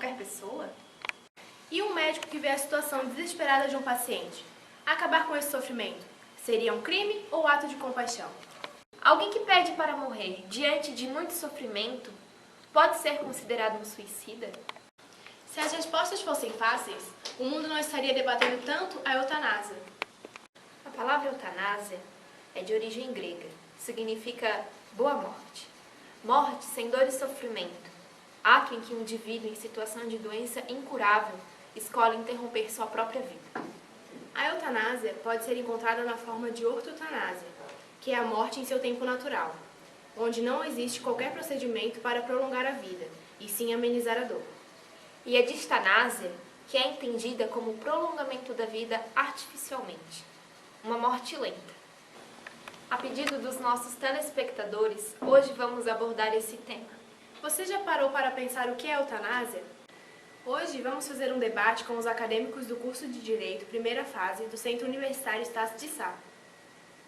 qualquer pessoa? E um médico que vê a situação desesperada de um paciente? Acabar com esse sofrimento seria um crime ou ato de compaixão? Alguém que pede para morrer diante de muito sofrimento pode ser considerado um suicida? Se as respostas fossem fáceis, o mundo não estaria debatendo tanto a eutanásia. A palavra eutanásia é de origem grega, significa boa morte. Morte sem dor e sofrimento, ato em que um indivíduo em situação de doença incurável escolhe interromper sua própria vida. A eutanásia pode ser encontrada na forma de ortotanásia, que é a morte em seu tempo natural, onde não existe qualquer procedimento para prolongar a vida, e sim amenizar a dor. E a distanásia, que é entendida como o prolongamento da vida artificialmente, uma morte lenta. A pedido dos nossos telespectadores, hoje vamos abordar esse tema. Você já parou para pensar o que é eutanásia? Hoje vamos fazer um debate com os acadêmicos do curso de Direito, primeira fase, do Centro Universitário Estácio de Sá.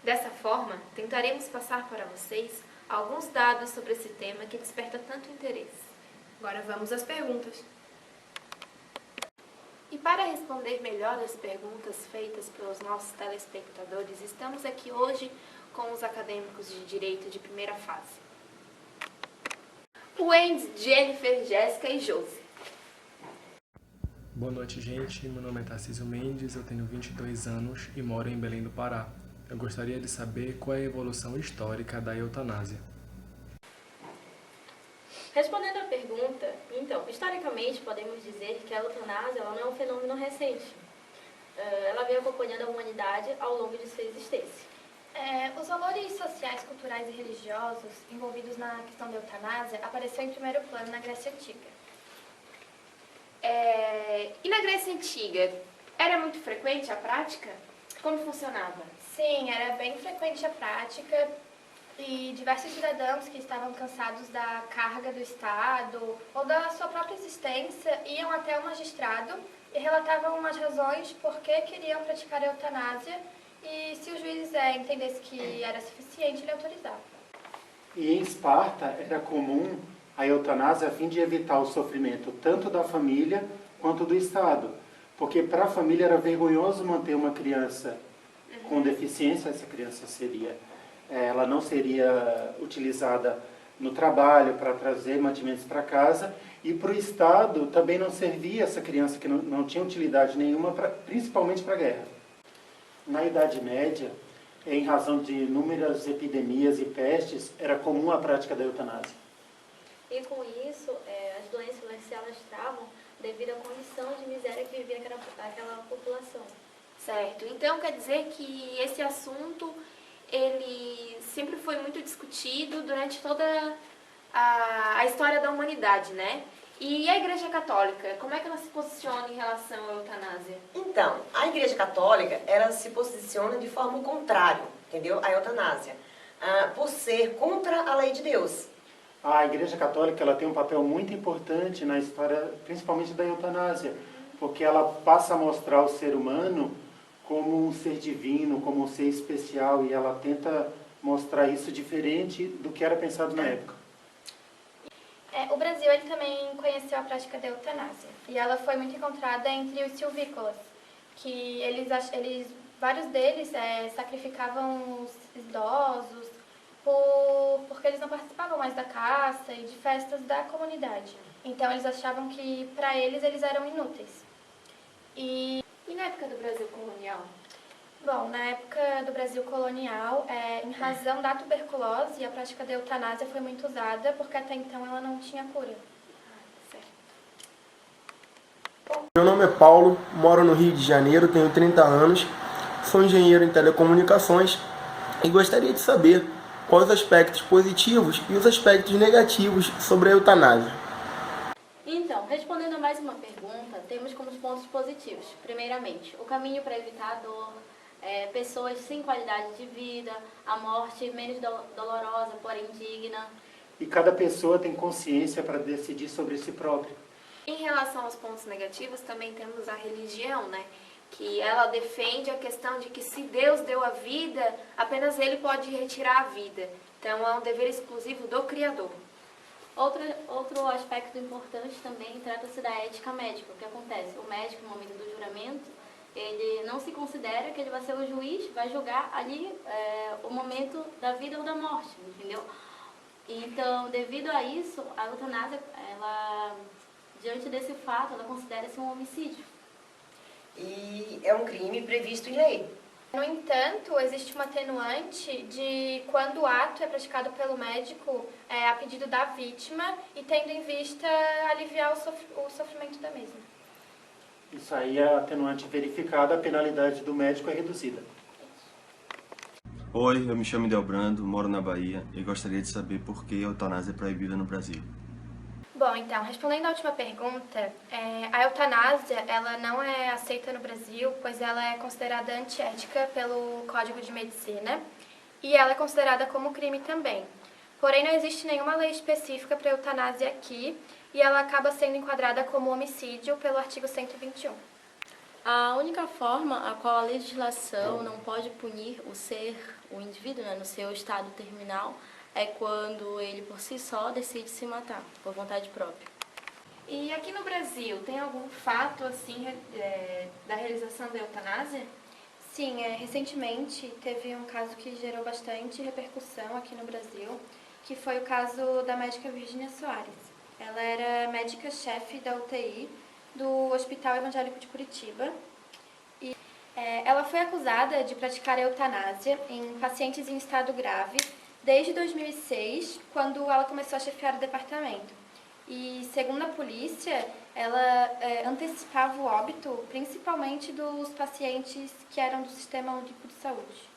Dessa forma, tentaremos passar para vocês alguns dados sobre esse tema que desperta tanto interesse. Agora vamos às perguntas. E para responder melhor as perguntas feitas pelos nossos telespectadores, estamos aqui hoje com os acadêmicos de Direito de primeira fase. Wendy, Jennifer, Jéssica e Josi. Boa noite, gente. Meu nome é Tarcísio Mendes, eu tenho 22 anos e moro em Belém do Pará. Eu gostaria de saber qual é a evolução histórica da eutanásia. Respondendo à pergunta, então, historicamente podemos dizer que a eutanásia ela não é um fenômeno recente. Ela vem acompanhando a humanidade ao longo de sua existência. Os valores sociais, culturais e religiosos envolvidos na questão da eutanásia apareceu em primeiro plano na Grécia Antiga. E na Grécia Antiga, era muito frequente a prática? Como funcionava? Sim, era bem frequente a prática e diversos cidadãos que estavam cansados da carga do Estado ou da sua própria existência iam até o magistrado e relatavam as razões por que queriam praticar a eutanásia e se o juiz entendesse que era suficiente, ele autorizava. E em Esparta era comum a eutanásia a fim de evitar o sofrimento tanto da família quanto do Estado, porque para a família era vergonhoso manter uma criança com deficiência. Essa criança ela não seria utilizada no trabalho para trazer mantimentos para casa, e para o Estado também não servia essa criança que não tinha utilidade nenhuma, principalmente para a guerra. Na Idade Média, em razão de inúmeras epidemias e pestes, era comum a prática da eutanásia. E com isso, as doenças se alastravam devido à condição de miséria que vivia aquela população. Certo. Então quer dizer que esse assunto ele sempre foi muito discutido durante toda a história da humanidade, né? E a Igreja Católica, como é que ela se posiciona em relação à eutanásia? Então, a Igreja Católica, ela se posiciona de forma contrária, entendeu? À eutanásia, por ser contra a lei de Deus. A Igreja Católica ela tem um papel muito importante na história, principalmente da eutanásia, porque ela passa a mostrar o ser humano como um ser divino, como um ser especial, e ela tenta mostrar isso diferente do que era pensado na época. O Brasil ele também conheceu a prática da eutanásia e ela foi muito encontrada entre os silvícolas, que vários deles sacrificavam os idosos porque eles não participavam mais da caça e de festas da comunidade. Então eles achavam que para eles eram inúteis. E na época do Brasil colonial? Bom, na época do Brasil colonial, em razão da tuberculose, a prática da eutanásia foi muito usada, porque até então ela não tinha cura. Meu nome é Paulo, moro no Rio de Janeiro, tenho 30 anos, sou engenheiro em telecomunicações e gostaria de saber quais os aspectos positivos e os aspectos negativos sobre a eutanásia. Então, respondendo a mais uma pergunta, temos como pontos positivos. Primeiramente, o caminho para evitar a dor, pessoas sem qualidade de vida, a morte menos dolorosa, porém digna. E cada pessoa tem consciência para decidir sobre si própria. Em relação aos pontos negativos, também temos a religião, né? Que ela defende a questão de que se Deus deu a vida, apenas Ele pode retirar a vida. Então é um dever exclusivo do Criador. Outro aspecto importante também trata-se da ética médica. O que acontece? O médico, no momento do juramento, ele não se considera que ele vai ser o juiz, vai julgar ali o momento da vida ou da morte, entendeu? Então, devido a isso, a eutanásia, ela, diante desse fato, ela considera-se um homicídio. E é um crime previsto em lei. No entanto, existe uma atenuante de quando o ato é praticado pelo médico a pedido da vítima e tendo em vista aliviar o sofrimento da mesma. Isso aí é atenuante verificada, a penalidade do médico é reduzida. Oi, eu me chamo Delbrando, moro na Bahia e gostaria de saber por que a eutanásia é proibida no Brasil. Bom, então, respondendo à última pergunta, a eutanásia ela não é aceita no Brasil, pois ela é considerada antiética pelo Código de Medicina e ela é considerada como crime também. Porém, não existe nenhuma lei específica para a eutanásia aqui e ela acaba sendo enquadrada como homicídio pelo artigo 121. A única forma a qual a legislação não pode punir o indivíduo, né, no seu estado terminal, é quando ele por si só decide se matar, por vontade própria. E aqui no Brasil, tem algum fato assim da realização da eutanásia? Sim, recentemente teve um caso que gerou bastante repercussão aqui no Brasil, que foi o caso da médica Virginia Soares. Ela era médica-chefe da UTI do Hospital Evangélico de Curitiba. E ela foi acusada de praticar eutanásia em pacientes em estado grave desde 2006, quando ela começou a chefiar o departamento. E, segundo a polícia, ela antecipava o óbito, principalmente dos pacientes que eram do Sistema Único de Saúde.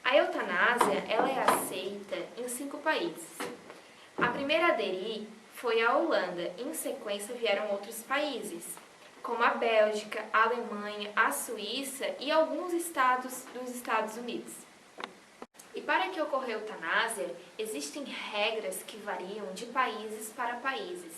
A eutanásia ela é aceita em 5 países. A primeira a aderir foi a Holanda. Em sequência vieram outros países, como a Bélgica, a Alemanha, a Suíça e alguns estados dos Estados Unidos. E para que ocorra a eutanásia, existem regras que variam de países para países,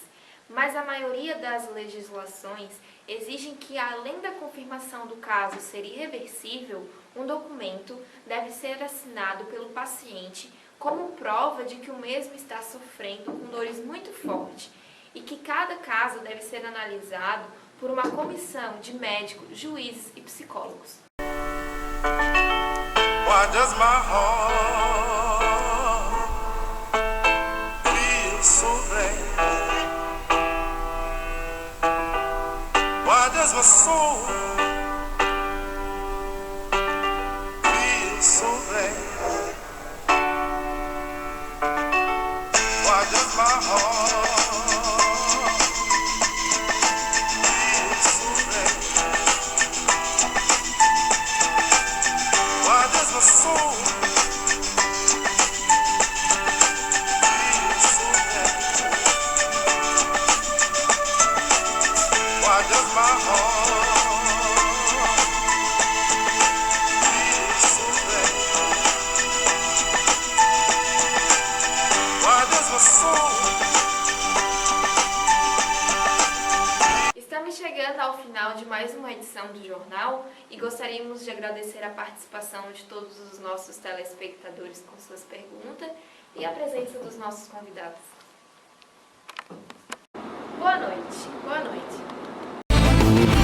mas a maioria das legislações exigem que, além da confirmação do caso ser irreversível, um documento deve ser assinado pelo paciente como prova de que o mesmo está sofrendo com dores muito fortes e que cada caso deve ser analisado por uma comissão de médicos, juízes e psicólogos. Why does my heart feel so bad? Why does my soul feel so bad? Why does my heart feel so bad? Why does my soul feel so bad? Why does my heart feel so bad? Why does my soul Estamos chegando ao final de mais uma edição do jornal e gostaríamos de agradecer a participação de todos os nossos telespectadores com suas perguntas e a presença dos nossos convidados. Boa noite. Boa noite.